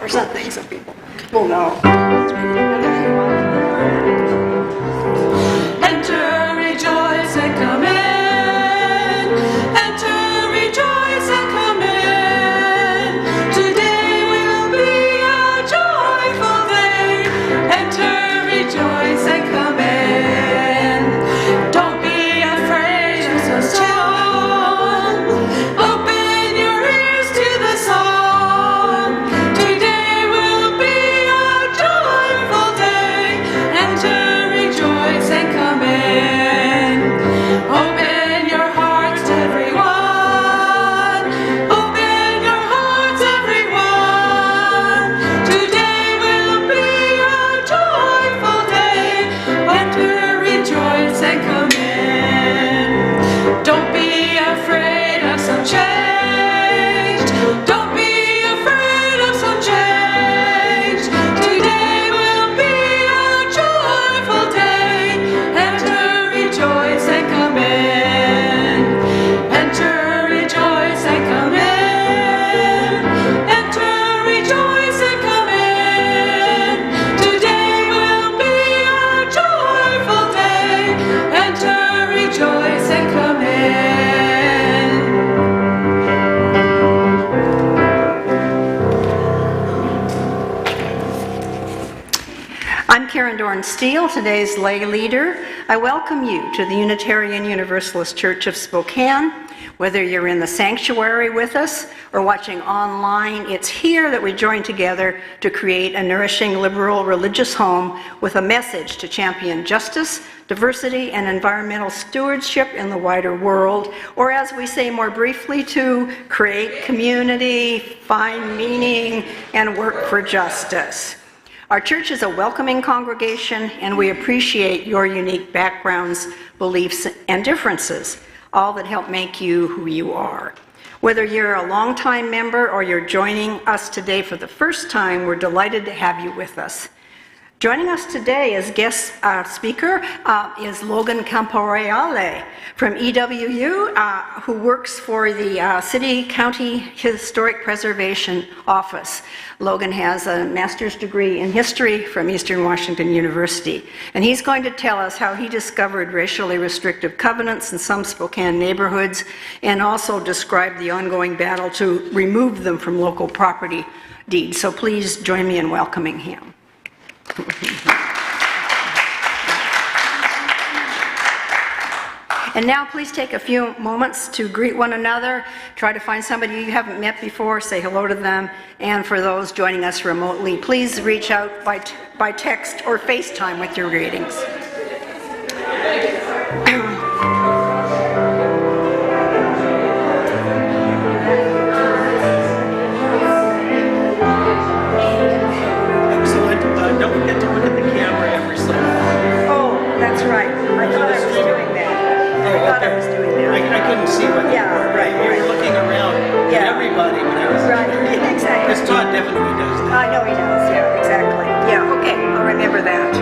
or something, so people will know. Enter, rejoice, and come in. Enter, rejoice, and come in. Today will be a joyful day. Enter, rejoice, and come in. Don't be afraid of the song. Open your ears to the song. Today will be a joyful day. Enter, rejoice, and come in. Open your hearts, everyone. Open your hearts, everyone. Today will be a joyful day. Enter, rejoice, and come in. Don't be afraid of some change. Don't be afraid of some change. Today will be a joyful day. Enter, rejoice, and come in. Enter, rejoice, and come in. Enter, rejoice, and come in. Today will be a joyful day. Enter, rejoice, and come in. I'm Karen Dorn-Steele, today's lay leader. I welcome you to the Unitarian Universalist Church of Spokane. Whether you're in the sanctuary with us or watching online, it's here that we join together to create a nourishing liberal religious home with a message to champion justice, diversity, and environmental stewardship in the wider world, or as we say more briefly, to create community, find meaning, and work for justice. Our church is a welcoming congregation, and we appreciate your unique backgrounds, beliefs, and differences, all that help make you who you are. Whether you're a longtime member or you're joining us today for the first time, we're delighted to have you with us. Joining us today as guest speaker is Logan Camporeale from EWU, who works for the City County Historic Preservation Office. Logan has a master's degree in history from Eastern Washington University, and he's going to tell us how he discovered racially restrictive covenants in some Spokane neighborhoods and also describe the ongoing battle to remove them from local property deeds. So please join me in welcoming him. And now please take a few moments to greet one another. Try to find somebody you haven't met before, say hello to them. And for those joining us remotely, please reach out by text or FaceTime with your greetings. Don't forget to look at the camera every so often. Oh, that's right. I thought I was doing that. I was doing that. I couldn't see what you were. Right. You were looking around at everybody when I was Right, exactly. Because Todd definitely does that. I know he does, yeah, exactly. Yeah, okay, I'll remember that.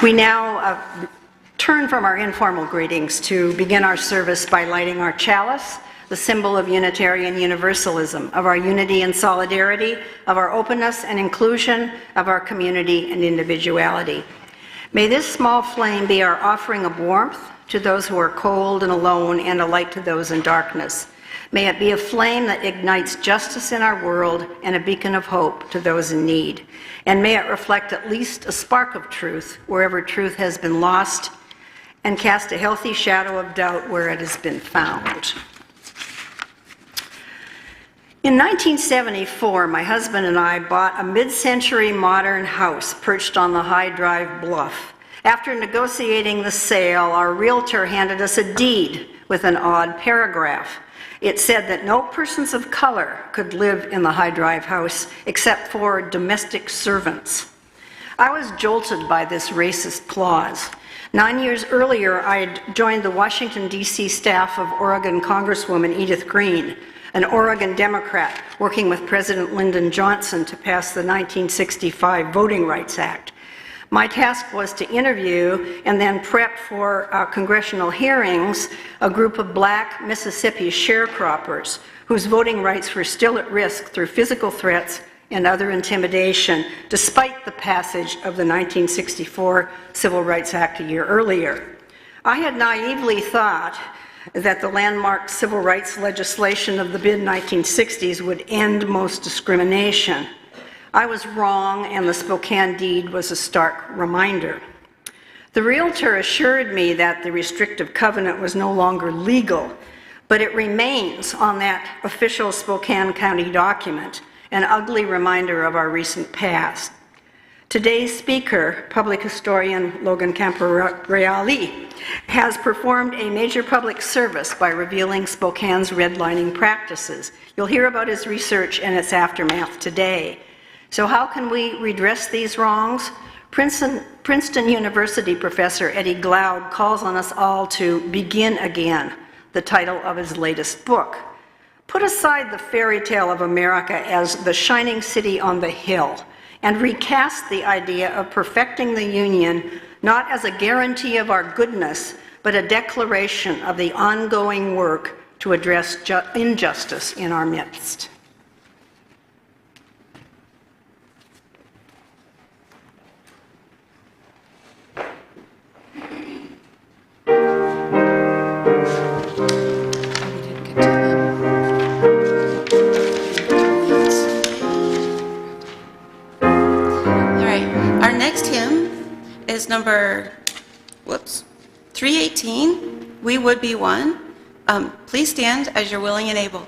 We now turn from our informal greetings to begin our service by lighting our chalice, the symbol of Unitarian Universalism, of our unity and solidarity, of our openness and inclusion, of our community and individuality. May this small flame be our offering of warmth to those who are cold and alone, and a light to those in darkness. May it be a flame that ignites justice in our world and a beacon of hope to those in need. And may it reflect at least a spark of truth wherever truth has been lost, and cast a healthy shadow of doubt where it has been found. In 1974, my husband and I bought a mid-century modern house perched on the High Drive bluff. After negotiating the sale, our realtor handed us a deed with an odd paragraph. It said that no persons of color could live in the High Drive house except for domestic servants. I was jolted by this racist clause. 9 years earlier, I had joined the Washington, D.C. staff of Oregon Congresswoman Edith Green, an Oregon Democrat working with President Lyndon Johnson to pass the 1965 Voting Rights Act. My task was to interview and then prep for congressional hearings a group of black Mississippi sharecroppers whose voting rights were still at risk through physical threats and other intimidation, despite the passage of the 1964 Civil Rights Act a year earlier. I had naively thought that the landmark civil rights legislation of the mid-1960s would end most discrimination. I was wrong, and the Spokane deed was a stark reminder. The realtor assured me that the restrictive covenant was no longer legal, but it remains on that official Spokane County document, an ugly reminder of our recent past. Today's speaker, public historian Logan Camporeale, has performed a major public service by revealing Spokane's redlining practices. You'll hear about his research and its aftermath today. So how can we redress these wrongs? Princeton University professor Eddie Glaude calls on us all to begin again, the title of his latest book. Put aside the fairy tale of America as the shining city on the hill, and recast the idea of perfecting the Union not as a guarantee of our goodness, but a declaration of the ongoing work to address injustice in our midst. Is number 318, We Would Be One. Please stand as you're willing and able.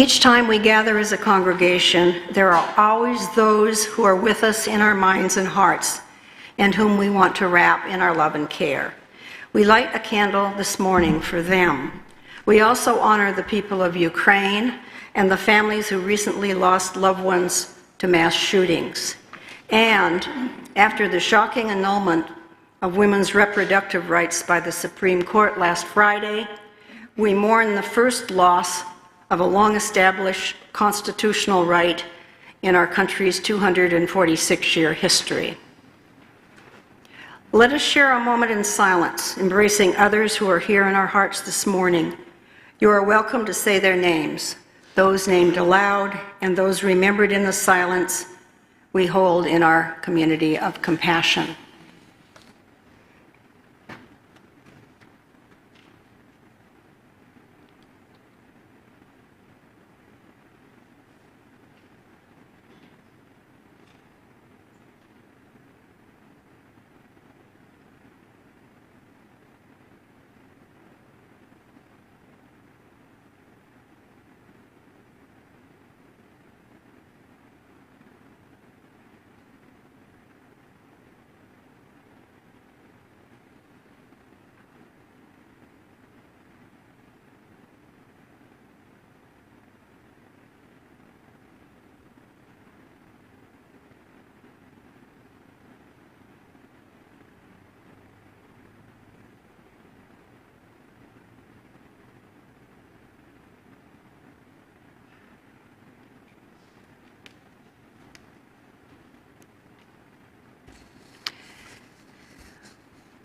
Each time we gather as a congregation, there are always those who are with us in our minds and hearts, and whom we want to wrap in our love and care. We light a candle this morning for them. We also honor the people of Ukraine and the families who recently lost loved ones to mass shootings. And after the shocking annulment of women's reproductive rights by the Supreme Court last Friday, we mourn the first loss of a long-established constitutional right in our country's 246-year history. Let us share a moment in silence, embracing others who are here in our hearts this morning. You are welcome to say their names, those named aloud and those remembered in the silence we hold in our community of compassion.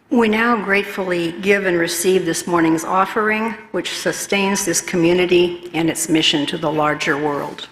We now gratefully give and receive this morning's offering, which sustains this community and its mission to the larger world.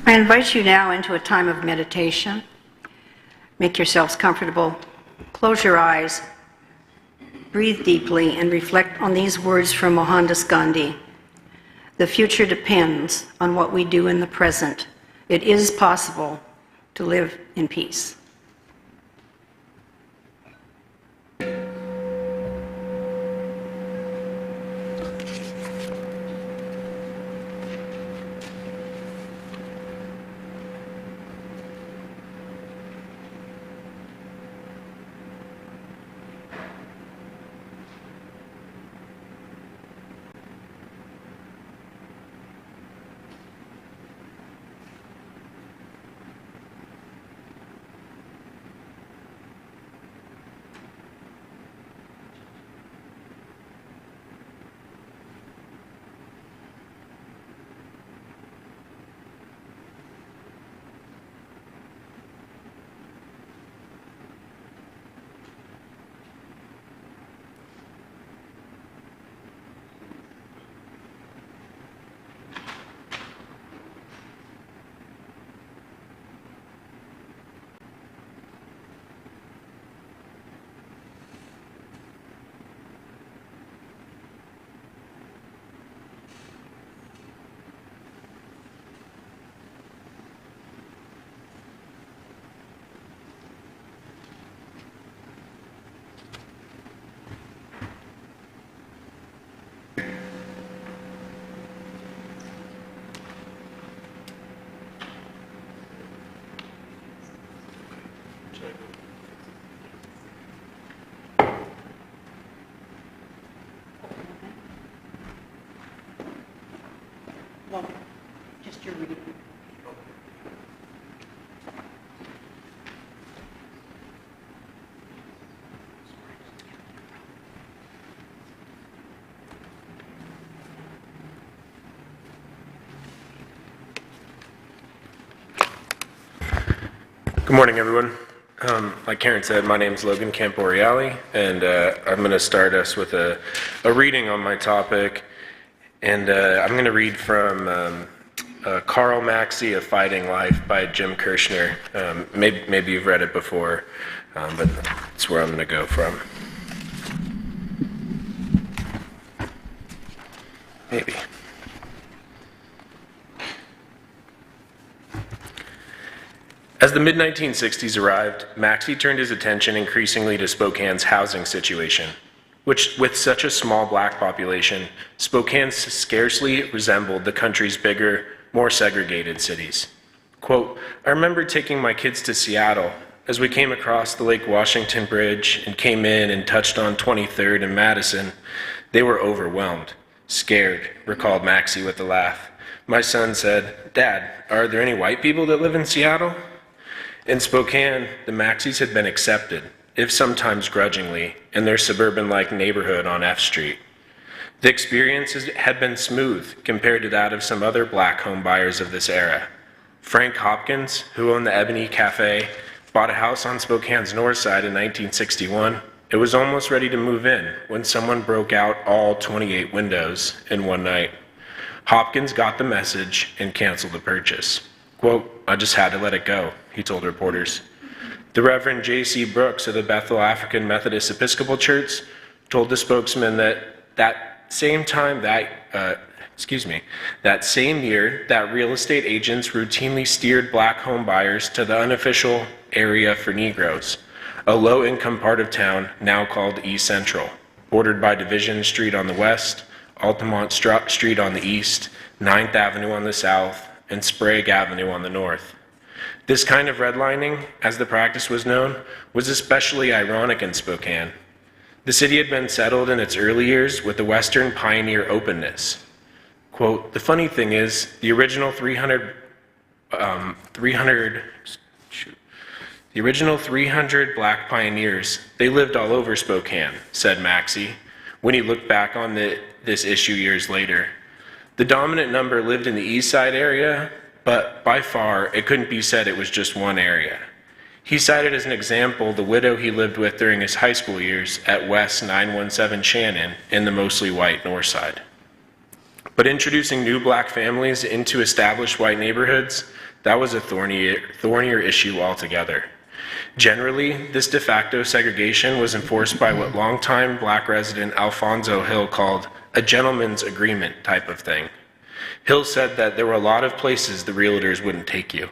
I invite you now into a time of meditation. Make yourselves comfortable. Close your eyes. Breathe deeply and reflect on these words from Mohandas Gandhi. The future depends on what we do in the present. It is possible to live in peace. Good morning, everyone. Like Karen said, my name is Logan Camporeale, and I'm going to start us with a reading on my topic. And I'm going to read from Karl Maxey, A Fighting Life by Jim Kirshner. Maybe you've read it before, but that's where I'm going to go from. Maybe. As the mid-1960s arrived, Maxey turned his attention increasingly to Spokane's housing situation, which, with such a small black population, Spokane scarcely resembled the country's bigger, more segregated cities. Quote, "I remember taking my kids to Seattle. As we came across the Lake Washington Bridge and came in and touched on 23rd and Madison, they were overwhelmed, scared," recalled Maxey with a laugh. My son said, "Dad, are there any white people that live in Seattle?" In Spokane, the Maxeys had been accepted, if sometimes grudgingly, in their suburban-like neighborhood on F Street. The experience had been smooth compared to that of some other black home buyers of this era. Frank Hopkins, who owned the Ebony Cafe, bought a house on Spokane's north side in 1961. It was almost ready to move in when someone broke out all 28 windows in one night. Hopkins got the message and canceled the purchase. Quote, "I just had to let it go," he told reporters. The Reverend J.C. Brooks of the Bethel African Methodist Episcopal Church told the spokesman that same year, that real estate agents routinely steered black home buyers to the unofficial area for Negroes, a low-income part of town now called East Central, bordered by Division Street on the west, Altamont Street on the east, 9th Avenue on the south, and Sprague Avenue on the north. This kind of redlining, as the practice was known, was especially ironic in Spokane. The city had been settled in its early years with the Western pioneer openness. Quote, "The funny thing is, the original 300 black pioneers, they lived all over Spokane," said Maxey, when he looked back on this issue years later. The dominant number lived in the East Side area, but by far, it couldn't be said it was just one area. He cited as an example the widow he lived with during his high school years at West 917 Shannon in the mostly white North Side. But introducing new black families into established white neighborhoods, that was a thornier issue altogether. Generally, this de facto segregation was enforced by what longtime black resident Alfonso Hill called a gentleman's agreement type of thing. Hill said that there were a lot of places the realtors wouldn't take you.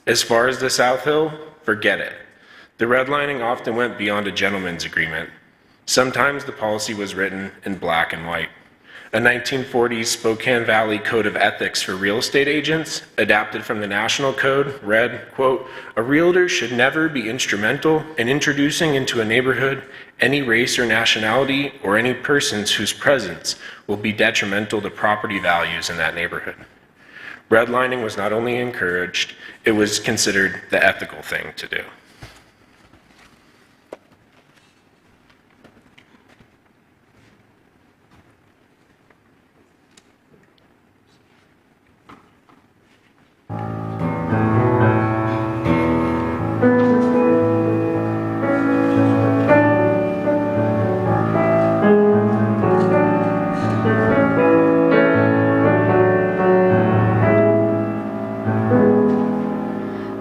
As far as the South Hill, forget it. The redlining often went beyond a gentleman's agreement. Sometimes the policy was written in black and white. A 1940s Spokane Valley Code of Ethics for real estate agents, adapted from the National Code, read, quote, "A realtor should never be instrumental in introducing into a neighborhood any race or nationality or any persons whose presence will be detrimental to property values in that neighborhood." Redlining was not only encouraged, it was considered the ethical thing to do.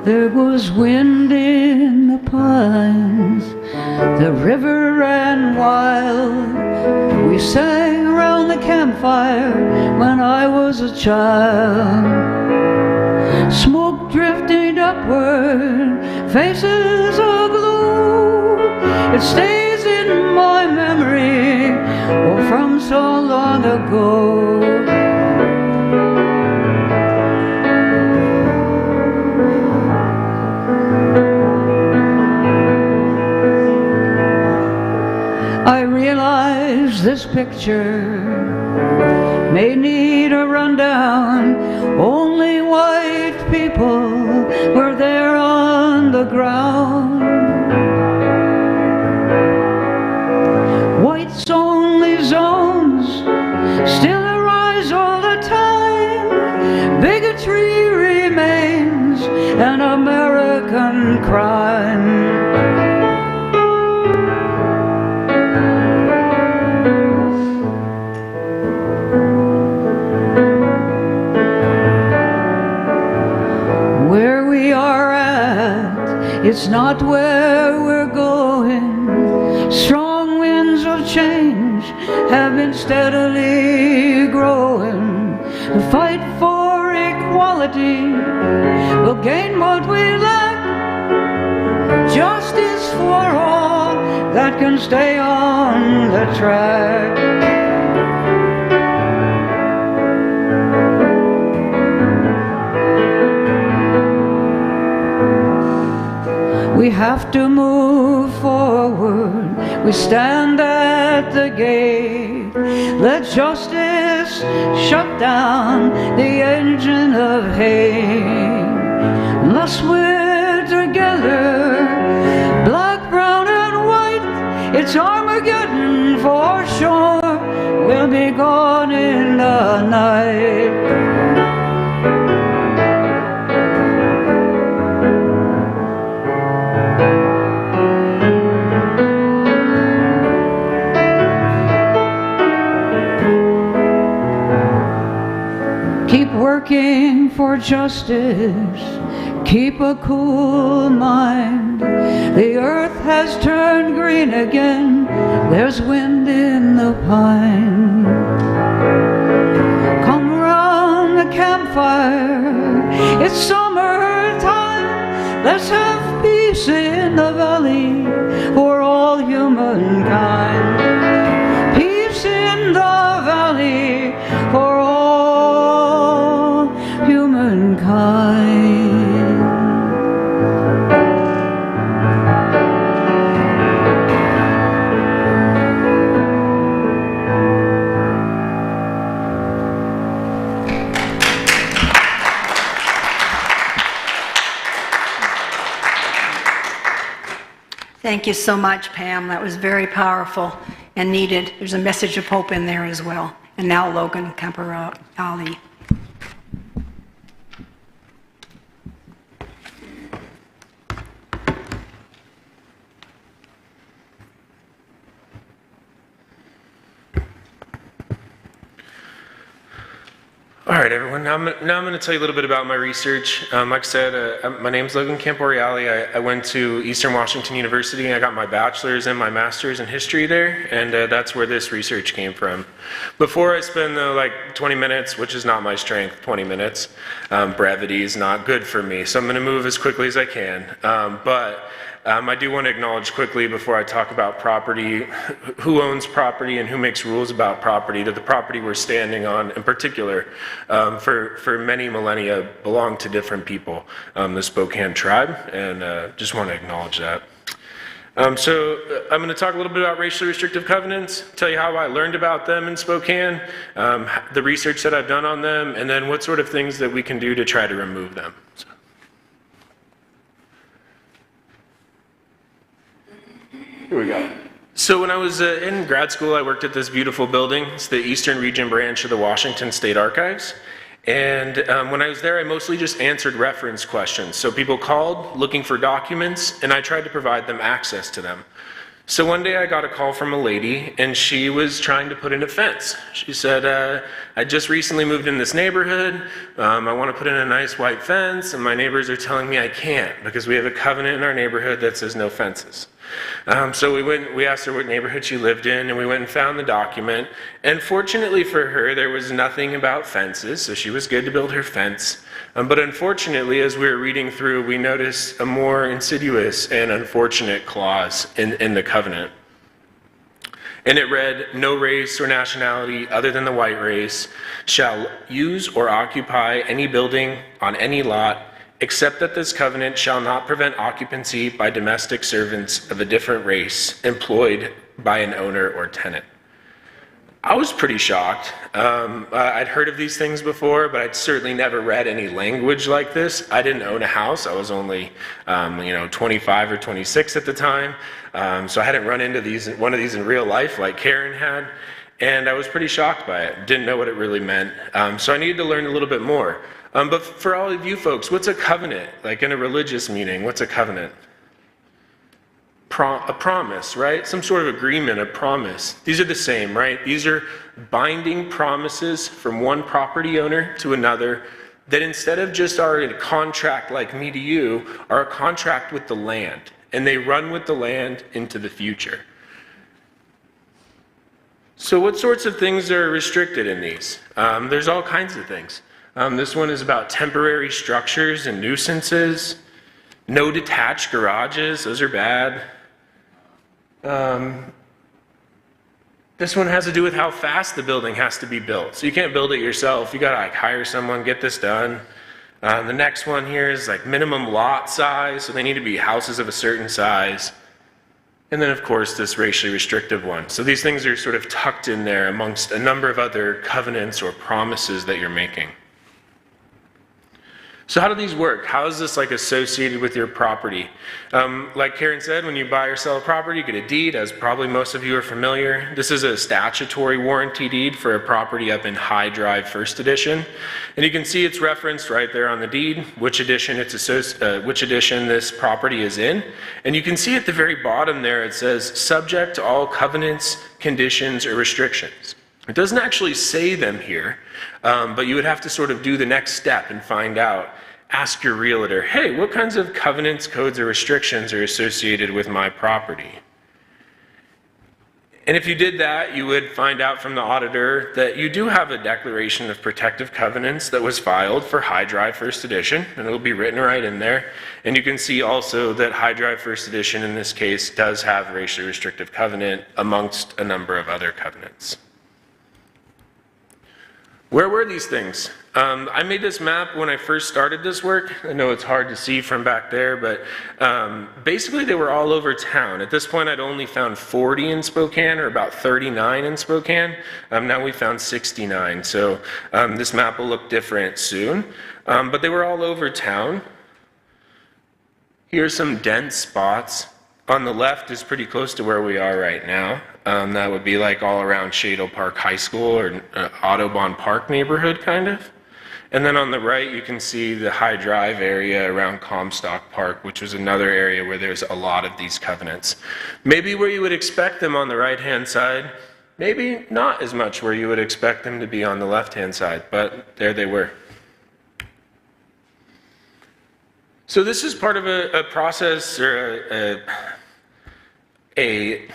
There was wind in the pines, the river ran wild. We sang around the campfire when I was a child. Smoke drifting upward, faces aglow. It stays in my memory, oh, from so long ago. I realize this picture may need a rundown, only one people were there on the ground. Whites only zones still arise all the time. Bigotry remains an American crime. Where we are at, it's not where we're going. Strong winds of change have been steadily growing. The fight for equality will gain what we lack. Justice for all that can stay on the track. We have to move forward. We stand at the gate. Let justice shut down the engine of hate. Unless we're together, black, brown, and white, it's Armageddon for sure. We'll be gone in the night. Keep working for justice, keep a cool mind. The earth has turned green again, there's wind in the pine. Come around the campfire, it's summertime. Let's have peace in the valley for all humankind. Peace in the valley for all humankind. Thank you so much, Pam. That was very powerful and needed. There's a message of hope in there as well. And now Logan Camporeale. All right, everyone. Now I'm going to tell you a little bit about my research. Like I said, my name's Logan Camporeale. I went to Eastern Washington University, and I got my bachelor's and my master's in history there, and that's where this research came from. Before I spend like 20 minutes, which is not my strength, 20 minutes, brevity is not good for me, so I'm going to move as quickly as I can. I do want to acknowledge quickly before I talk about property, who owns property and who makes rules about property, that the property we're standing on in particular, for many millennia belonged to different people, the Spokane tribe, and just want to acknowledge that. So I'm going to talk a little bit about racially restrictive covenants, tell you how I learned about them in Spokane, the research that I've done on them, and then what sort of things that we can do to try to remove them. Here we go. So when I was in grad school, I worked at this beautiful building. It's the Eastern Region branch of the Washington State Archives. And when I was there, I mostly just answered reference questions. So people called looking for documents, and I tried to provide them access to them. So one day I got a call from a lady, and she was trying to put in a fence. She said, I just recently moved in this neighborhood. I want to put in a nice white fence, and my neighbors are telling me I can't because we have a covenant in our neighborhood that says no fences. So we asked her what neighborhood she lived in, and we went and found the document. And fortunately for her, there was nothing about fences, so she was good to build her fence. But unfortunately, as we were reading through, we noticed a more insidious and unfortunate clause in the covenant. And it read, "No race or nationality other than the white race shall use or occupy any building on any lot, except that this covenant shall not prevent occupancy by domestic servants of a different race employed by an owner or tenant." I was pretty shocked. I'd heard of these things before, but I'd certainly never read any language like this. I didn't own a house. I was only, 25 or 26 at the time, so I hadn't run into one of these in real life like Karen had, and I was pretty shocked by it. Didn't know what it really meant, so I needed to learn a little bit more. But for all of you folks, what's a covenant? Like in a religious meaning, what's a covenant? A promise, right? Some sort of agreement, a promise. These are the same, right? These are binding promises from one property owner to another that instead of just are a contract like me to you, are a contract with the land. And they run with the land into the future. So what sorts of things are restricted in these? There's all kinds of things. This one is about temporary structures and nuisances. No detached garages, those are bad. This one has to do with how fast the building has to be built. So you can't build it yourself. You gotta hire someone, get this done. The next one here is minimum lot size, so they need to be houses of a certain size. And then of course this racially restrictive one. So these things are sort of tucked in there amongst a number of other covenants or promises that you're making. So how do these work? How is this associated with your property? Like Karen said, when you buy or sell a property, you get a deed, as probably most of you are familiar. This is a statutory warranty deed for a property up in High Drive First Edition. And you can see it's referenced right there on the deed, which edition this property is in. And you can see at the very bottom there, it says, subject to all covenants, conditions, or restrictions. It doesn't actually say them here, but you would have to sort of do the next step and find out. Ask your realtor, hey, what kinds of covenants, codes, or restrictions are associated with my property? And if you did that, you would find out from the auditor that you do have a declaration of protective covenants that was filed for High Drive First Edition, and it'll be written right in there. And you can see also that High Drive First Edition in this case does have a racially restrictive covenant amongst a number of other covenants. Where were these things? I made this map when I first started this work. I know it's hard to see from back there, but basically they were all over town. At this point, I'd only found 40 in Spokane, or about 39 in Spokane. Now we found 69, so this map will look different soon. But they were all over town. Here are some dense spots. On the left is pretty close to where we are right now. That would be all around Shadle Park High School or Audubon Park neighborhood, kind of. And then on the right, you can see the High Drive area around Comstock Park, which was another area where there's a lot of these covenants. Maybe where you would expect them on the right-hand side, maybe not as much where you would expect them to be on the left-hand side, but there they were. So this is part of a process or a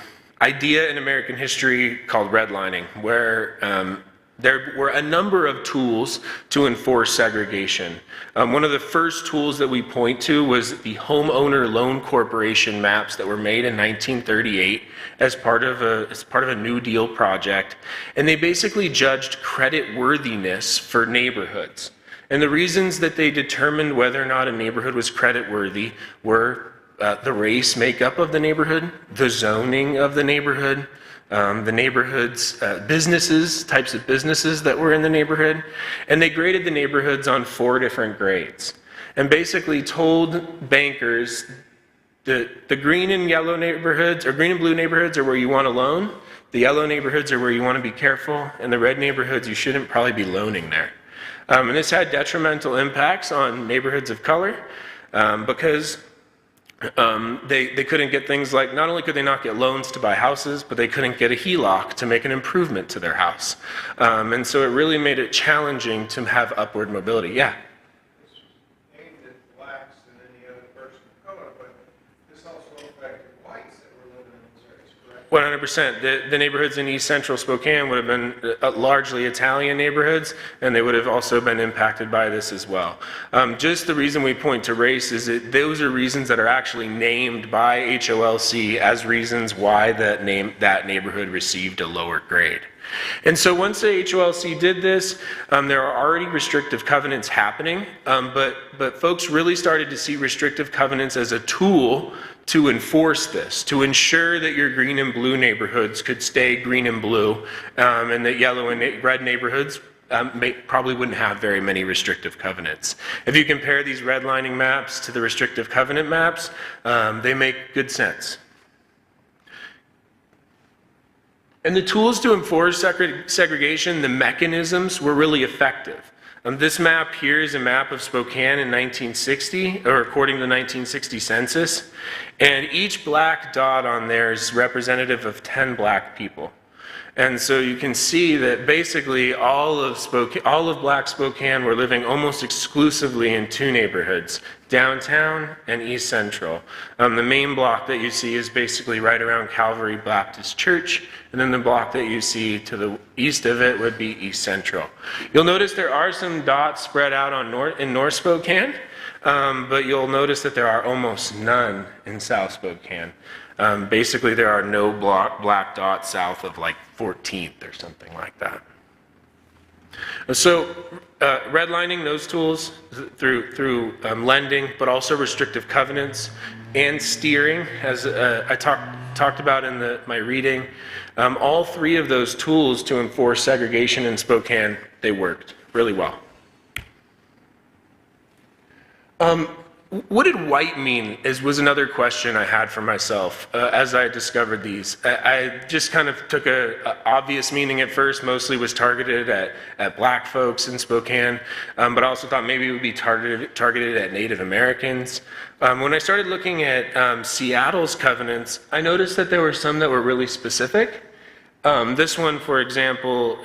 idea in American history called redlining, where there were a number of tools to enforce segregation. One of the first tools that we point to was the Homeowner Loan Corporation maps that were made in 1938 as part of a New Deal project, and they basically judged credit worthiness for neighborhoods. And the reasons that they determined whether or not a neighborhood was creditworthy were the race makeup of the neighborhood, the zoning of the neighborhood, the neighborhood's businesses, types of businesses that were in the neighborhood. And they graded the neighborhoods on 4 different grades. And basically told bankers that the green and yellow neighborhoods, or green and blue neighborhoods, are where you want to loan. The yellow neighborhoods are where you want to be careful. And the red neighborhoods, you shouldn't probably be loaning there. And this had detrimental impacts on neighborhoods of color because they couldn't get things like, not only could they not get loans to buy houses, but they couldn't get a HELOC to make an improvement to their house. And so it really made it challenging to have upward mobility. Yeah? Aimed at blacks and any other person of color, but this also affected whites that were living in those areas, correct? 100%. The neighborhoods in East Central Spokane would have been largely Italian neighborhoods, and they would have also been impacted by this as well. Just the reason we point to race is that those are reasons that are actually named by HOLC as reasons why that neighborhood received a lower grade. And so once the HOLC did this, there are already restrictive covenants happening, but folks really started to see restrictive covenants as a tool to enforce this, to ensure that your green and blue neighborhoods could stay green and blue, and that yellow and red neighborhoods probably wouldn't have very many restrictive covenants. If you compare these redlining maps to the restrictive covenant maps, they make good sense. And the tools to enforce segregation, the mechanisms, were really effective. This map here is a map of Spokane in 1960, or according to the 1960 census, and each black dot on there is representative of 10 black people. And so you can see that basically all of Black Spokane were living almost exclusively in two neighborhoods, downtown and East Central. The main block that you see is basically right around Calvary Baptist Church, and then the block that you see to the east of it would be East Central. You'll notice there are some dots spread out in North Spokane, but you'll notice that there are almost none in South Spokane. Basically, there are no black dots south of like 14th or something like that. So redlining, those tools through lending, but also restrictive covenants and steering, as I talked about in my reading, all three of those tools to enforce segregation in Spokane, they worked really well. What did white mean was another question I had for myself as I discovered these. I just kind of took an obvious meaning at first, mostly was targeted at black folks in Spokane, but I also thought maybe it would be targeted at Native Americans. When I started looking at Seattle's covenants, I noticed that there were some that were really specific. This one, for example,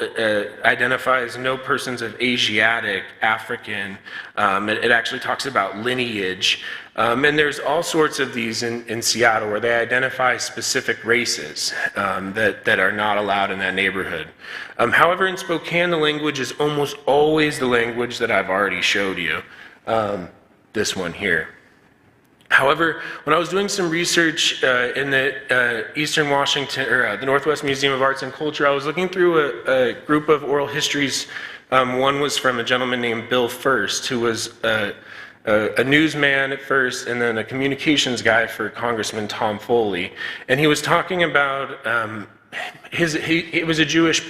identifies no persons of Asiatic, African. It actually talks about lineage. And there's all sorts of these in Seattle where they identify specific races that are not allowed in that neighborhood. However, in Spokane, the language is almost always the language that I've already showed you, this one here. However, when I was doing some research in the Eastern Washington, or the Northwest Museum of Arts and Culture, I was looking through a group of oral histories. One was from a gentleman named Bill First, who was a newsman at first, and then a communications guy for Congressman Tom Foley. And he was talking about it was a Jewish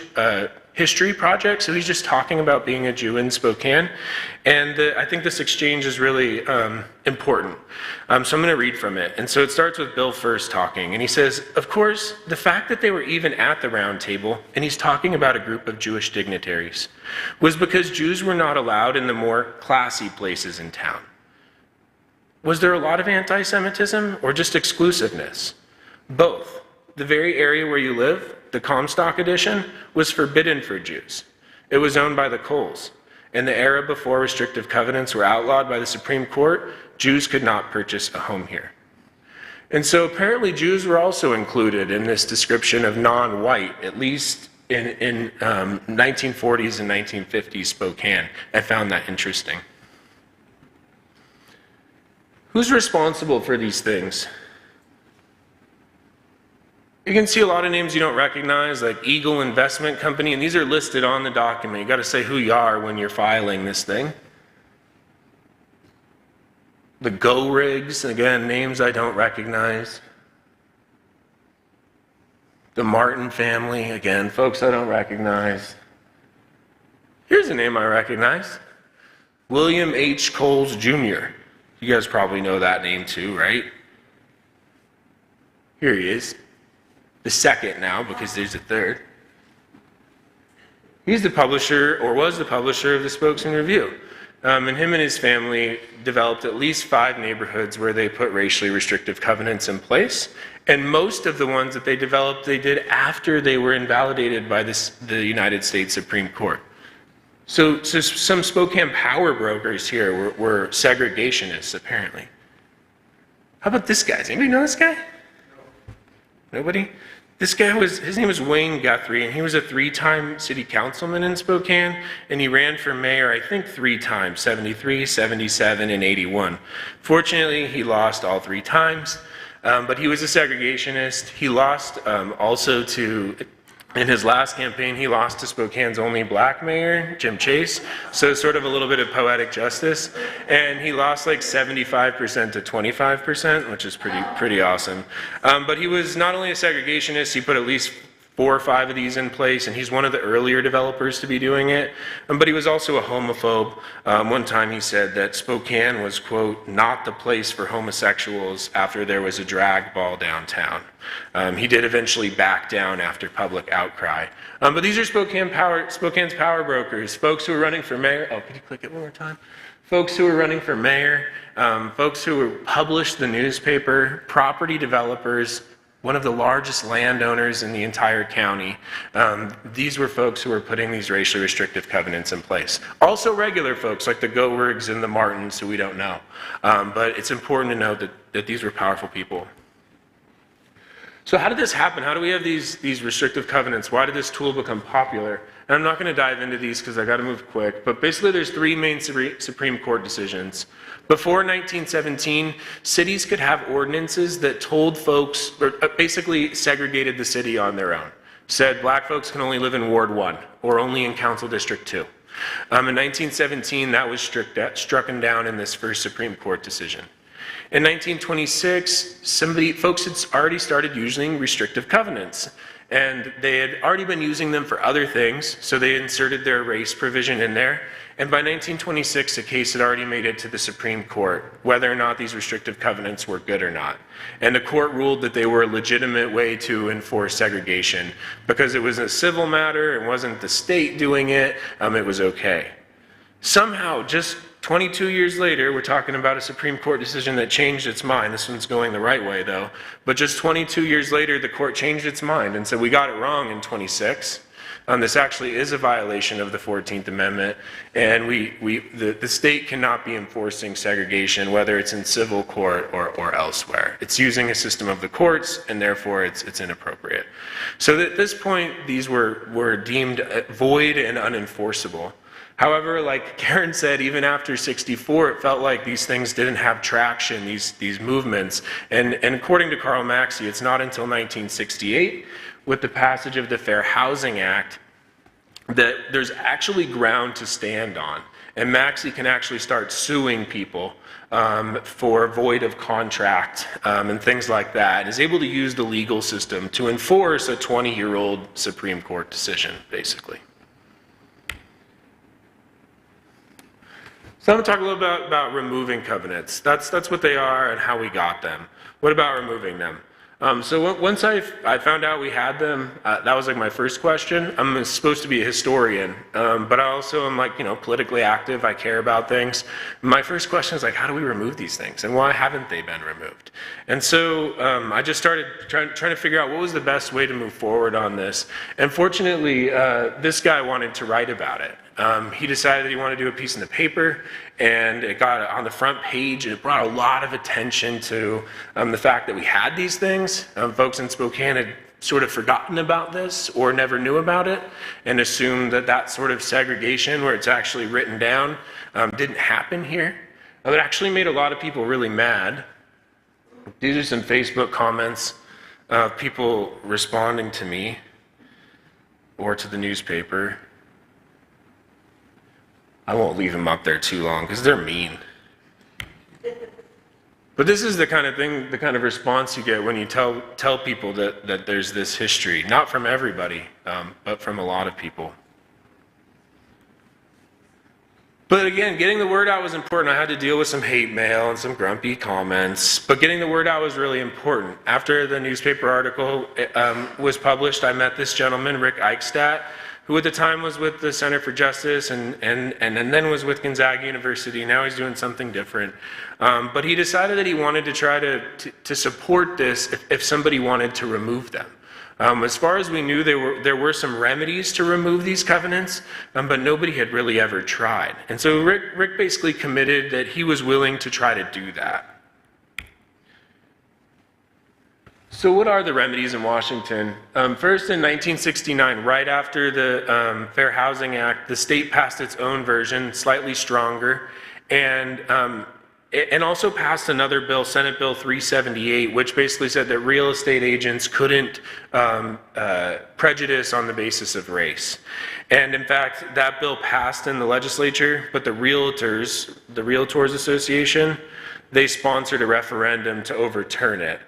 history project, so he's just talking about being a Jew in Spokane. And I think this exchange is really important. So I'm going to read from it. And so it starts with Bill First talking, and he says, "Of course, the fact that they were even at the round table," and he's talking about a group of Jewish dignitaries, "was because Jews were not allowed in the more classy places in town. Was there a lot of anti-Semitism or just exclusiveness? Both. The very area where you live, the Comstock edition, was forbidden for Jews. It was owned by the Coles. In the era before restrictive covenants were outlawed by the Supreme Court, Jews could not purchase a home here." And so apparently Jews were also included in this description of non-white, at least in 1940s and 1950s Spokane. I found that interesting. Who's responsible for these things? You can see a lot of names you don't recognize, like Eagle Investment Company, and these are listed on the document. You got to say who you are when you're filing this thing. The Go Rigs, again, names I don't recognize. The Martin family, again, folks I don't recognize. Here's a name I recognize. William H. Coles Jr. You guys probably know that name too, right? Here he is. The second now, because there's a third. He's the publisher, or was the publisher, of the Spokesman Review. And him and his family developed at least 5 neighborhoods where they put racially restrictive covenants in place. And most of the ones that they developed, they did after they were invalidated by the United States Supreme Court. So some Spokane power brokers here were segregationists, apparently. How about this guy? Does anybody know this guy? Nobody? This guy his name was Wayne Guthrie, and he was a 3-time city councilman in Spokane, and he ran for mayor, I think 3 times, 73, 77, and 81. Fortunately, he lost all 3 times, but he was a segregationist. He lost also to In his last campaign, he lost to Spokane's only black mayor, Jim Chase, so sort of a little bit of poetic justice. And he lost like 75% to 25%, which is pretty awesome. But he was not only a segregationist, he put at least 4 or 5 of these in place, and he's one of the earlier developers to be doing it. But he was also a homophobe. One time he said that Spokane was, quote, not the place for homosexuals after there was a drag ball downtown. He did eventually back down after public outcry. But these are Spokane's power brokers, folks who are running for mayor. Oh, could you click it one more time? Folks who are running for mayor, folks who published the newspaper, property developers, one of the largest landowners in the entire county. These were folks who were putting these racially restrictive covenants in place. Also regular folks like the Gowergs and the Martins, who we don't know. But it's important to note that these were powerful people. So how did this happen? How do we have these restrictive covenants? Why did this tool become popular? And I'm not going to dive into these because I got to move quick, but basically there's 3 main Supreme Court decisions. Before 1917, cities could have ordinances that told folks, or basically segregated the city on their own. Said black folks can only live in Ward 1 or only in Council District 2. In 1917, that was struck down in this first Supreme Court decision. In 1926, folks had already started using restrictive covenants, and they had already been using them for other things, so they inserted their race provision in there. And by 1926, a case had already made it to the Supreme Court, whether or not these restrictive covenants were good or not. And the court ruled that they were a legitimate way to enforce segregation. Because it was a civil matter, it wasn't the state doing it, it was okay. Somehow, just 22 years later, we're talking about a Supreme Court decision that changed its mind. This one's going the right way, though. But just 22 years later, the court changed its mind and said, we got it wrong in 26. This actually is a violation of the 14th Amendment, and the state cannot be enforcing segregation, whether it's in civil court or elsewhere. It's using a system of the courts, and therefore it's inappropriate. So at this point, these were deemed void and unenforceable. However, like Karen said, even after 64, it felt like these things didn't have traction, these movements. And according to Karl Maxey, it's not until 1968, with the passage of the Fair Housing Act, that there's actually ground to stand on. And Maxey can actually start suing people for void of contract and things like that, and is able to use the legal system to enforce a 20-year-old Supreme Court decision, basically. So I'm going to talk a little bit about removing covenants. That's what they are and how we got them. What about removing them? So once I found out we had them, that was like my first question. I'm supposed to be a historian, but I also am politically active. I care about things. My first question is how do we remove these things, and why haven't they been removed? And so I just started trying to figure out what was the best way to move forward on this. And fortunately, this guy wanted to write about it. He decided that he wanted to do a piece in the paper, and it got on the front page, and it brought a lot of attention to the fact that we had these things. Folks in Spokane had sort of forgotten about this or never knew about it and assumed that sort of segregation, where it's actually written down, didn't happen here. It actually made a lot of people really mad. These are some Facebook comments of people responding to me or to the newspaper. I won't leave them up there too long because they're mean. But this is the kind of thing, the kind of response you get when you tell people that there's this history. Not from everybody, but from a lot of people. But again, getting the word out was important. I had to deal with some hate mail and some grumpy comments, but getting the word out was really important. After the newspaper article was published, I met this gentleman, Rick Eichstadt, who at the time was with the Center for Justice and then was with Gonzaga University. Now he's doing something different. But he decided that he wanted to try to support this if somebody wanted to remove them. As far as we knew, there were some remedies to remove these covenants, but nobody had really ever tried. And so Rick basically committed that he was willing to try to do that. So what are the remedies in Washington? First, in 1969, right after the Fair Housing Act, the state passed its own version, slightly stronger, and and also passed another bill, Senate Bill 378, which basically said that real estate agents couldn't prejudice on the basis of race. And in fact, that bill passed in the legislature, but the Realtors Association, they sponsored a referendum to overturn it.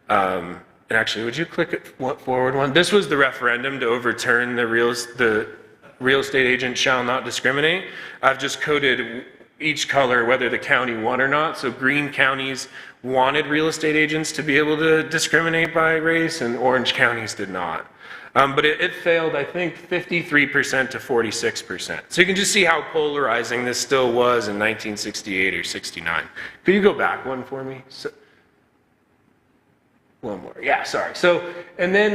And actually, would you click it forward one? This was the referendum to overturn the real estate agent shall not discriminate. I've just coded each color, whether the county won or not. So green counties wanted real estate agents to be able to discriminate by race, and orange counties did not. But it failed, I think, 53% to 46%. So you can just see how polarizing this still was in 1968 or 69. Could you go back one for me? One more. Yeah, sorry. So, and then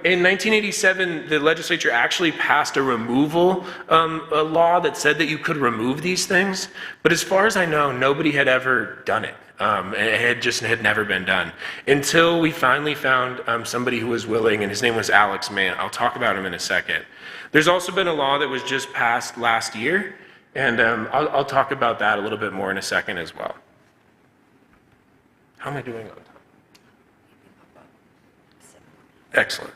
in 1987, the legislature actually passed a removal a law that said that you could remove these things. But as far as I know, nobody had ever done it. It had never been done until we finally found somebody who was willing, and his name was Alex May. I'll talk about him in a second. There's also been a law that was just passed last year, and I'll talk about that a little bit more in a second as well. How am I doing on time? Excellent.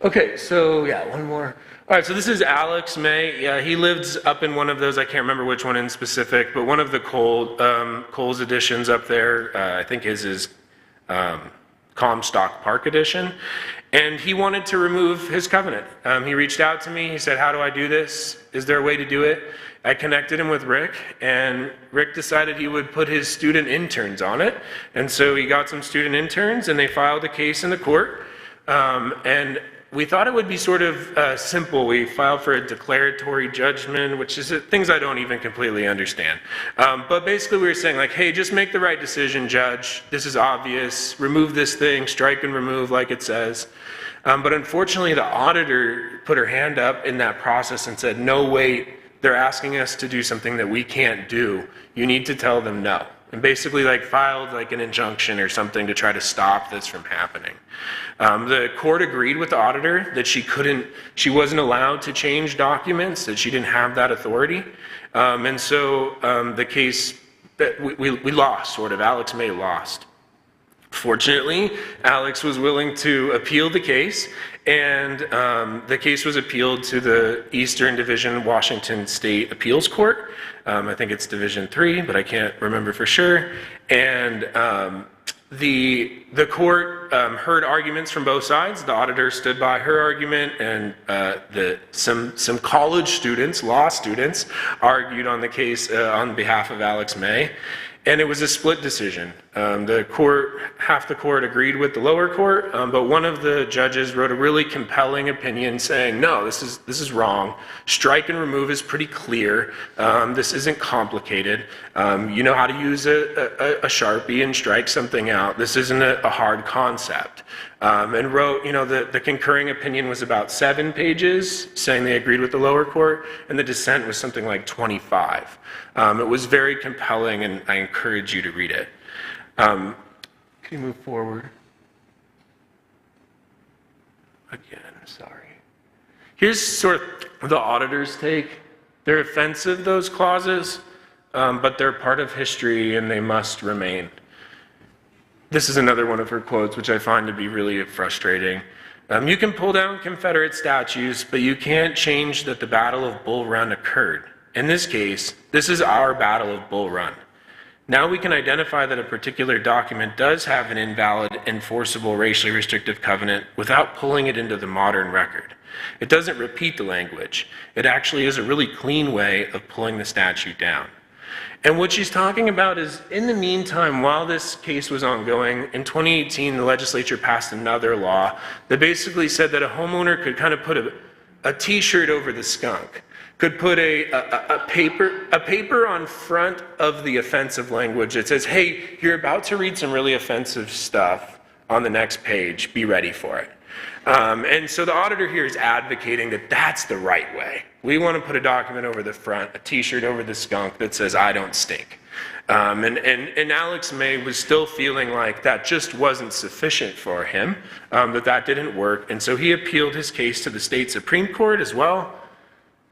Okay, so yeah, one more. All right, so this is Alex May. Yeah, he lives up in one of those, I can't remember which one in specific, but one of the Coles editions up there. I think his is Comstock Park edition. And he wanted to remove his covenant. He reached out to me. He said, how do I do this? Is there a way to do it? I connected him with Rick, and Rick decided he would put his student interns on it. And so he got some student interns, and they filed a case in the court. And we thought it would be sort of simple. We filed for a declaratory judgment, which is things I don't even completely understand. But basically we were saying like, hey, just make the right decision, judge. This is obvious. Remove this thing, strike and remove like it says. But unfortunately the auditor put her hand up in that process and said, no, wait, they're asking us to do something that we can't do. You need to tell them no. And basically like filed like an injunction or something to try to stop this from happening. The court agreed with the auditor that she wasn't allowed to change documents, that she didn't have that authority. And so the case, we lost, sort of. Alex May lost. Fortunately, Alex was willing to appeal the case, and the case was appealed to the Eastern Division Washington State Appeals Court. I think it's Division 3, but I can't remember for sure. And the court heard arguments from both sides. The auditor stood by her argument, and some college students, law students, argued on the case on behalf of Alex May. And it was a split decision. Half the court agreed with the lower court, but one of the judges wrote a really compelling opinion saying, no, this is wrong. Strike and remove is pretty clear. This isn't complicated. You know how to use a Sharpie and strike something out. This isn't a hard concept. And wrote, the concurring opinion was about 7 pages, saying they agreed with the lower court, and the dissent was something like 25. It was very compelling, and I encourage you to read it. Can you move forward? Again, sorry. Here's sort of the auditor's take. They're offensive, those clauses, but they're part of history and they must remain. This is another one of her quotes, which I find to be really frustrating. You can pull down Confederate statues, but you can't change that the Battle of Bull Run occurred. In this case, this is our Battle of Bull Run. Now we can identify that a particular document does have an invalid, enforceable, racially restrictive covenant without pulling it into the modern record. It doesn't repeat the language. It actually is a really clean way of pulling the statute down. And what she's talking about is, in the meantime, while this case was ongoing, in 2018, the legislature passed another law that basically said that a homeowner could kind of put a t-shirt over the skunk, could put a paper on front of the offensive language that says, hey, you're about to read some really offensive stuff on the next page, be ready for it. And so the auditor here is advocating that that's the right way. We want to put a document over the front, a t-shirt over the skunk that says, I don't stink. And Alex May was still feeling like that just wasn't sufficient for him, that didn't work. And so he appealed his case to the state Supreme Court as well.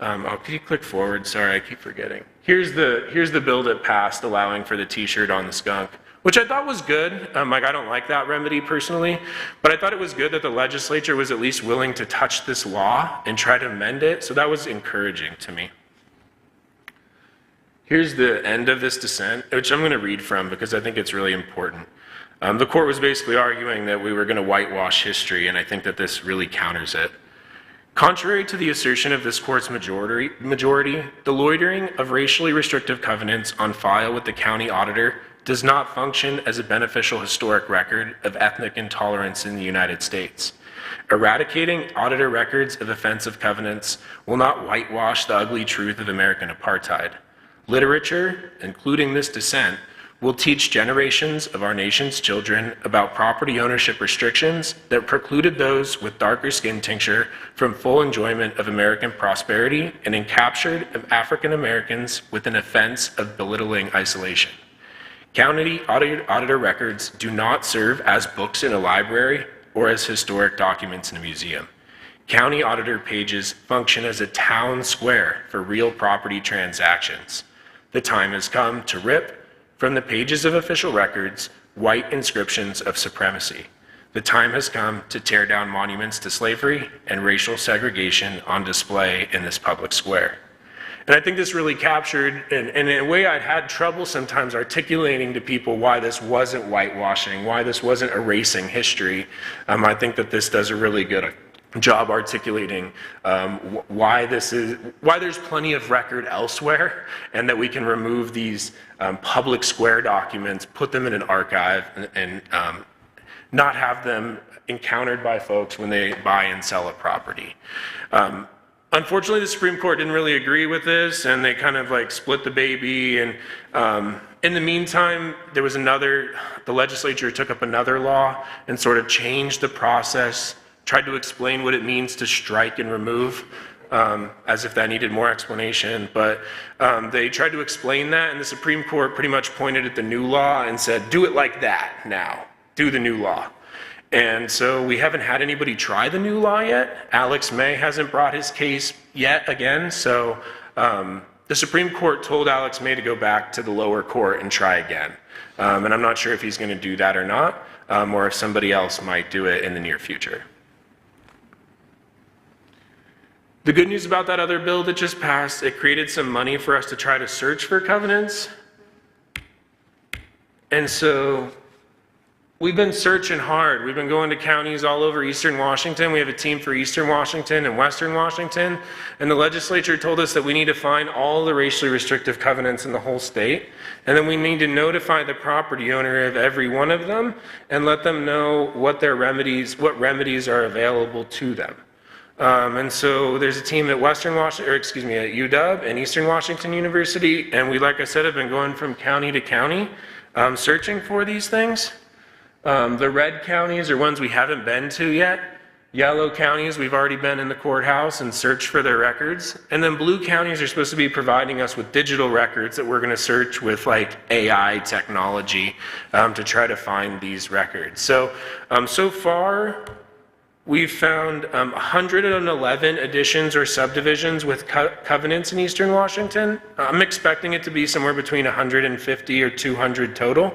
Can you click forward? Sorry, I keep forgetting. Here's the bill that passed allowing for the t-shirt on the skunk, which I thought was good. I don't like that remedy personally, but I thought it was good that the legislature was at least willing to touch this law and try to amend it, so that was encouraging to me. Here's the end of this dissent, which I'm going to read from because I think it's really important. The court was basically arguing that we were going to whitewash history, and I think that this really counters it. Contrary to the assertion of this court's majority, the loitering of racially restrictive covenants on file with the county auditor does not function as a beneficial historic record of ethnic intolerance in the United States. Eradicating auditor records of offensive covenants will not whitewash the ugly truth of American apartheid. Literature, including this dissent, will teach generations of our nation's children about property ownership restrictions that precluded those with darker skin tincture from full enjoyment of American prosperity and encaptured African Americans with an offense of belittling isolation. County auditor records do not serve as books in a library or as historic documents in a museum. County auditor pages function as a town square for real property transactions. The time has come to rip from the pages of official records white inscriptions of supremacy. The time has come to tear down monuments to slavery and racial segregation on display in this public square. And I think this really captured, and in a way I'd had trouble sometimes articulating to people why this wasn't whitewashing, why this wasn't erasing history. I think that this does a really good job articulating why there's plenty of record elsewhere, and that we can remove these public square documents, put them in an archive, and not have them encountered by folks when they buy and sell a property. Unfortunately, the Supreme Court didn't really agree with this, and they kind of like split the baby. And in the meantime, the legislature took up another law and sort of changed the process, tried to explain what it means to strike and remove, as if that needed more explanation. But they tried to explain that, and the Supreme Court pretty much pointed at the new law and said, do it like that now, do the new law. And so we haven't had anybody try the new law yet. Alex May hasn't brought his case yet again, so the Supreme Court told Alex May to go back to the lower court and try again. And I'm not sure if he's going to do that or not, or if somebody else might do it in the near future. The good news about that other bill that just passed, it created some money for us to try to search for covenants. And so we've been searching hard. We've been going to counties all over Eastern Washington. We have a team for Eastern Washington and Western Washington. And the legislature told us that we need to find all the racially restrictive covenants in the whole state. And then we need to notify the property owner of every one of them and let them know what remedies are available to them. And so there's a team at at UW and Eastern Washington University. And we, like I said, have been going from county to county searching for these things. The red counties are ones we haven't been to yet. Yellow counties, we've already been in the courthouse and searched for their records. And then blue counties are supposed to be providing us with digital records that we're going to search with like AI technology to try to find these records. So, so far, we've found 111 additions or subdivisions with covenants in Eastern Washington. I'm expecting it to be somewhere between 150 or 200 total.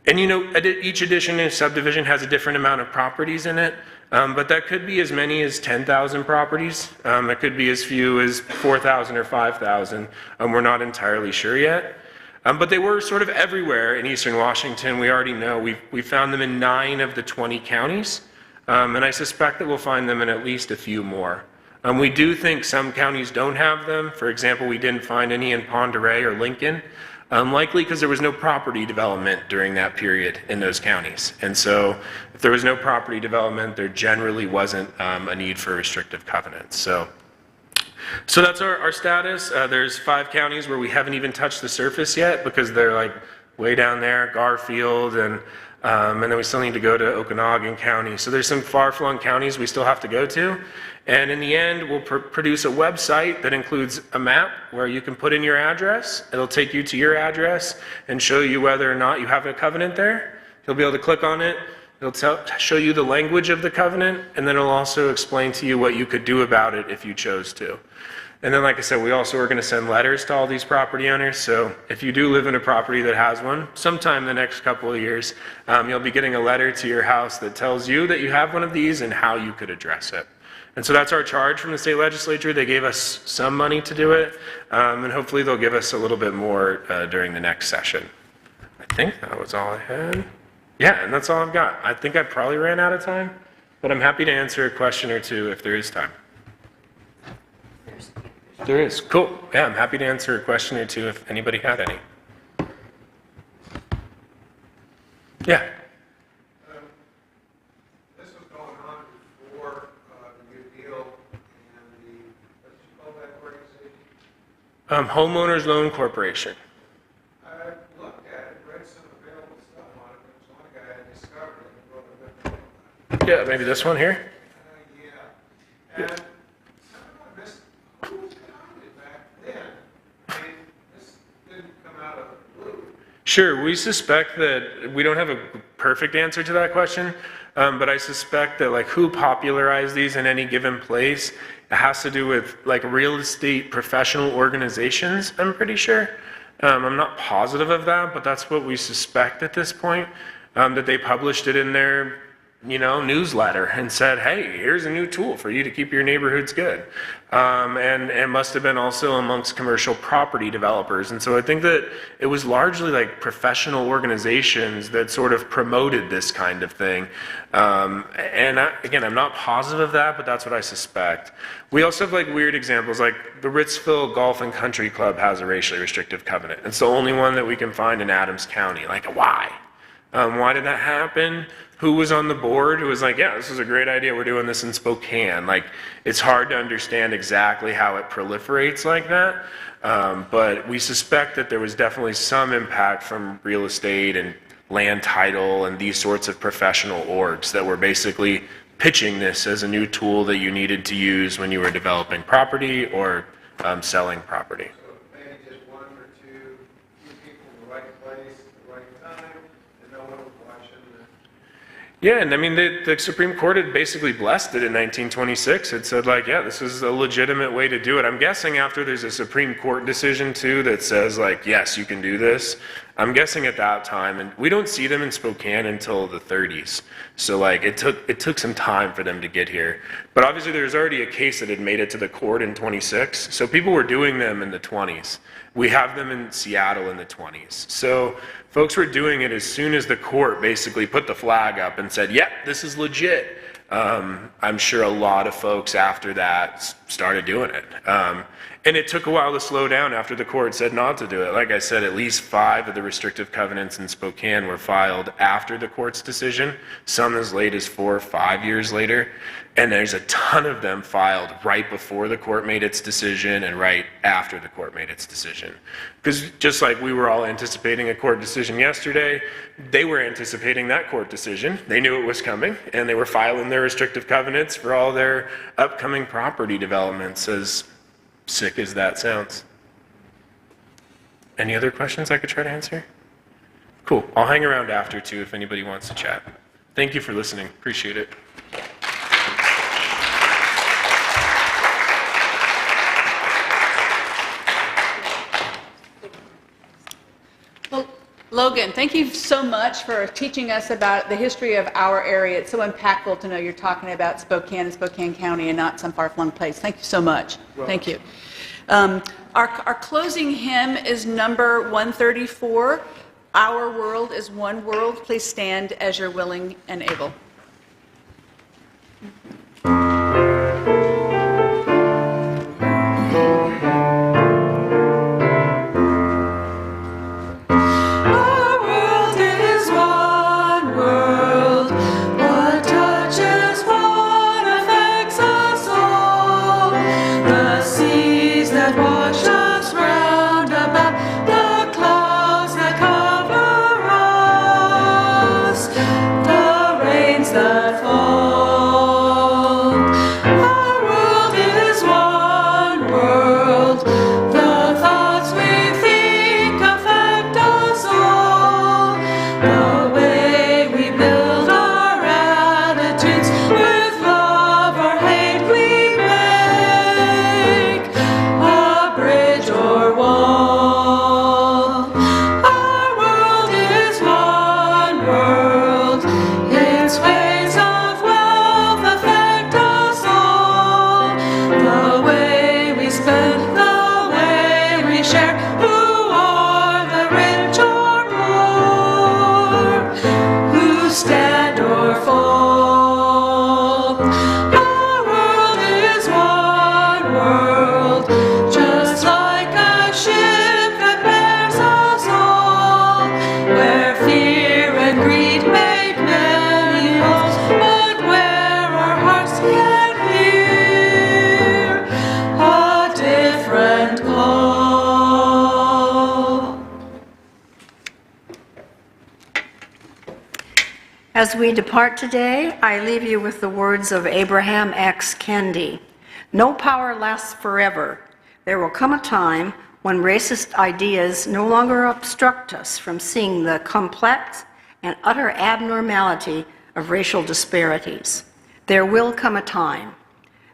And you know, each addition and subdivision has a different amount of properties in it, but that could be as many as 10,000 properties. It could be as few as 4,000 or 5,000. We're not entirely sure yet. But they were sort of everywhere in Eastern Washington. We already know. We found them in 9 of the 20 counties, and I suspect that we'll find them in at least a few more. We do think some counties don't have them. For example, we didn't find any in Pend Oreille or Lincoln. Likely because there was no property development during that period in those counties. And so if there was no property development, there generally wasn't a need for restrictive covenants. So that's our status. There's 5 counties where we haven't even touched the surface yet because they're like way down there, Garfield, and then we still need to go to Okanagan County. So there's some far-flung counties we still have to go to. And in the end, we'll produce a website that includes a map where you can put in your address. It'll take you to your address and show you whether or not you have a covenant there. You'll be able to click on it. show you the language of the covenant, and then it'll also explain to you what you could do about it if you chose to. And then, like I said, we also are going to send letters to all these property owners. So if you do live in a property that has one, sometime in the next couple of years, you'll be getting a letter to your house that tells you that you have one of these and how you could address it. And so that's our charge from the state legislature. They gave us some money to do it, and hopefully they'll give us a little bit more during the next session. I think that was all I had. Yeah, and that's all I've got. I think I probably ran out of time, but I'm happy to answer a question or two if there is time. There is. Cool. Yeah, I'm happy to answer a question or two if anybody had any. Yeah. This was going on before the New Deal and the, what did you call that organization? Homeowners Loan Corporation. I looked at it, read some available stuff on it. There was one guy I discovered and wrote a bit about it. Yeah, maybe this one here. Yeah. And somehow I missed who founded back then. I mean, this didn't come out of the blue. Sure, we suspect that we don't have a perfect answer to that question, but I suspect that like who popularized these in any given place, it has to do with like real estate professional organizations, I'm pretty sure. I'm not positive of that, but that's what we suspect at this point, that they published it in their newsletter and said, hey, here's a new tool for you to keep your neighborhoods good. And it must have been also amongst commercial property developers. And so I think that it was largely like professional organizations that sort of promoted this kind of thing. Again, I'm not positive of that, but that's what I suspect. We also have like weird examples, like the Ritzville Golf and Country Club has a racially restrictive covenant. It's the only one that we can find in Adams County. Like, why? Why did that happen? Who was on the board who was like, yeah, this is a great idea, we're doing this in Spokane. Like, it's hard to understand exactly how it proliferates like that, but we suspect that there was definitely some impact from real estate and land title and these sorts of professional orgs that were basically pitching this as a new tool that you needed to use when you were developing property or selling property. So maybe just one or two people in the right place at the right time, and no one was watching the. Yeah, and I mean, the Supreme Court had basically blessed it in 1926. It said, like, yeah, this is a legitimate way to do it. I'm guessing after there's a Supreme Court decision, too, that says, like, yes, you can do this. I'm guessing at that time, and we don't see them in Spokane until the 30s. So, like, it took some time for them to get here. But obviously, there's already a case that had made it to the court in 26. So people were doing them in the 20s. We have them in Seattle in the 20s. So folks were doing it as soon as the court basically put the flag up and said, yep, this is legit. I'm sure a lot of folks after that started doing it. And it took a while to slow down after the court said not to do it. Like I said, at least 5 of the restrictive covenants in Spokane were filed after the court's decision, some as late as 4 or 5 years later. And there's a ton of them filed right before the court made its decision and right after the court made its decision. Because just like we were all anticipating a court decision yesterday, they were anticipating that court decision. They knew it was coming, and they were filing their restrictive covenants for all their upcoming property developments, as sick as that sounds. Any other questions I could try to answer? Cool. I'll hang around after, too, if anybody wants to chat. Thank you for listening. Appreciate it. Well, Logan, thank you so much for teaching us about the history of our area. It's so impactful to know you're talking about Spokane and Spokane County and not some far-flung place. Thank you so much. Thank you. Our closing hymn is number 134, Our World is One World. Please stand as you're willing and able. Rain As we depart today, I leave you with the words of Abraham X. Kendi. No power lasts forever. There will come a time when racist ideas no longer obstruct us from seeing the complex and utter abnormality of racial disparities. There will come a time.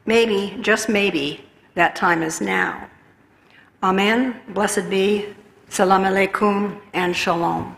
Maybe, just maybe, that time is now. Amen. Blessed be. Salam alaikum and shalom.